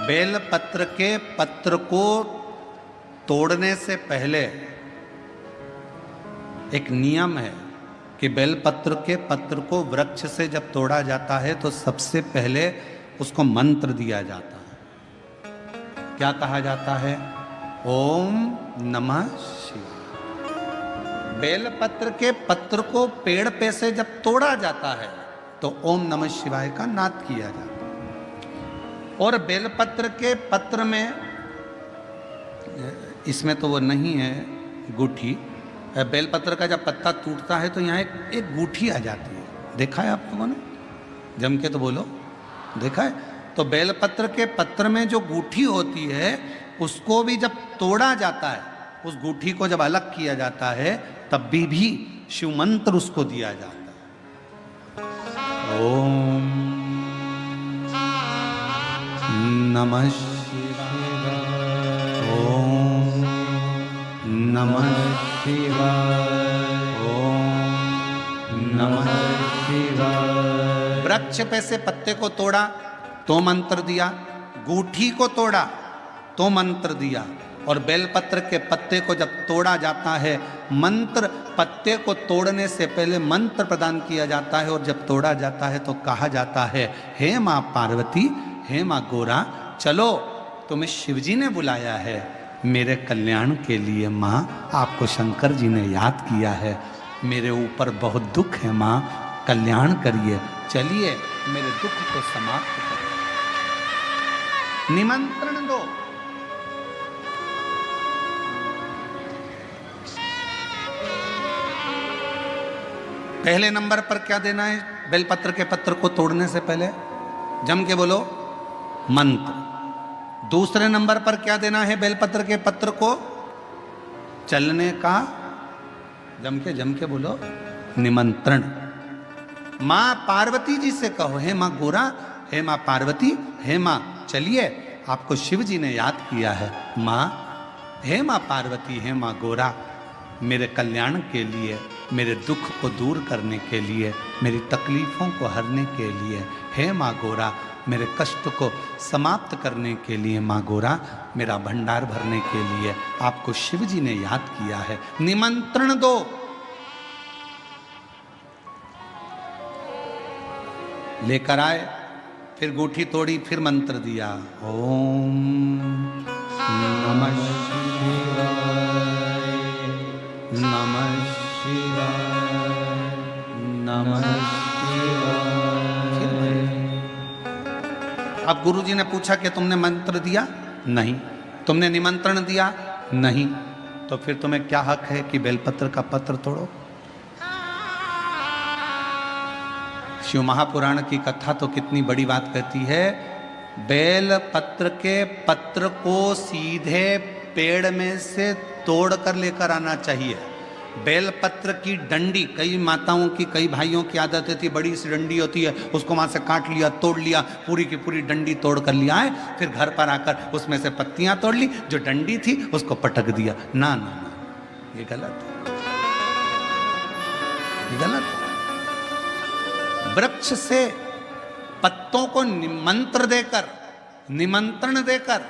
Bell पत्र के पत्र को तोड़ने से पहले एक नियम है कि बेल पत्र के पत्र को वृक्ष से जब तोड़ा जाता है तो सबसे पहले उसको मंत्र दिया जाता है। क्या कहा जाता है? ओम नमः शिवाय। बेल पत्र के पत्र को पेड़ पे से जब तोड़ा जाता है तो ओम नमः शिवाय का नाद किया जाता है। और बेलपत्र के पत्र में, इसमें तो वो नहीं है गूठी, बेलपत्र का जब पत्ता टूटता है तो यहाँ एक गूठी आ जाती है। देखा है आप लोगों ने? जम के तो बोलो, देखा है? तो बेलपत्र के पत्र में जो गूठी होती है उसको भी जब तोड़ा जाता है, उस गूठी को जब अलग किया जाता है तब भी शिव मंत्र उसको दिया जाता है। ओम नमः शिवाय। ओम नमः शिवाय। ओम नमः शिवाय। वृक्ष पे से पत्ते को तोड़ा तो मंत्र दिया, गूठी को तोड़ा तो मंत्र दिया, और बेलपत्र के पत्ते को जब तोड़ा जाता है मंत्र, पत्ते को तोड़ने से पहले मंत्र प्रदान किया जाता है, और जब तोड़ा जाता है तो कहा जाता है, हे माँ पार्वती, हे माँ गोरा, चलो तुम्हें शिवजी ने बुलाया है मेरे कल्याण के लिए। माँ, आपको शंकर जी ने याद किया है, मेरे ऊपर बहुत दुख है माँ, कल्याण करिए, चलिए मेरे दुख को समाप्त करिए, निमंत्रण दो। पहले नंबर पर क्या देना है बेलपत्र के पत्र को तोड़ने से पहले? जम के बोलो, मंत्र। दूसरे नंबर पर क्या देना है बेलपत्र के पत्र को चलने का? जम के बोलो, निमंत्रण। मां पार्वती जी से कहो, हे मां गोरा, हे मां पार्वती, हे मां चलिए, आपको शिव जी ने याद किया है। मां, हे मां पार्वती, हे मां गोरा, मेरे कल्याण के लिए, मेरे दुख को दूर करने के लिए, मेरी तकलीफों को हरने के लिए, हे मां गोरा, मेरे कष्ट को समाप्त करने के लिए, मां गोरा, मेरा भंडार भरने के लिए आपको शिव जी ने याद किया है, निमंत्रण दो। लेकर आए, फिर गूठी तोड़ी, फिर मंत्र दिया, ओम नमः शिवाय, नमः शिवाय, नमः शिवाय। अब गुरुजी ने पूछा कि तुमने मंत्र दिया? नहीं। तुमने निमंत्रण दिया? नहीं। तो फिर तुम्हें क्या हक है कि बेलपत्र का पत्र तोड़ो? शिव महापुराण की कथा तो कितनी बड़ी बात कहती है, बेल पत्र के पत्र को सीधे पेड़ में से तोड़ कर लेकर आना चाहिए। बेलपत्र की डंडी, कई माताओं की, कई भाइयों की आदत होती है, बड़ी सी डंडी होती है, उसको वहां से काट लिया, तोड़ लिया, पूरी की पूरी डंडी तोड़ कर लिया है, फिर घर पर आकर उसमें से पत्तियां तोड़ ली, जो डंडी थी उसको पटक दिया। ना ना ना, ये गलत है, ये गलत है। वृक्ष से पत्तों को निमंत्रण देकर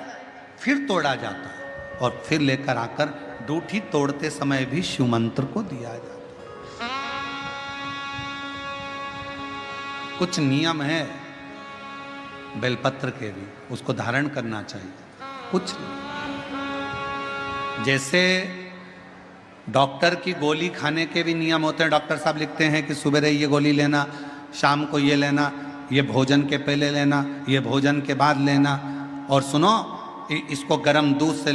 फिर तोड़ा जाता है, और फिर लेकर आकर दूठी तोड़ते समय भी शिव मंत्र को दिया जाता है। कुछ नियम है बेलपत्र के भी, उसको धारण करना चाहिए। कुछ जैसे डॉक्टर की गोली खाने के भी नियम होते हैं। डॉक्टर साहब लिखते हैं कि सुबह ये गोली लेना, शाम को ये लेना, ये भोजन के पहले लेना, ये भोजन के बाद लेना, और सुनो, इसको गर्म दूध से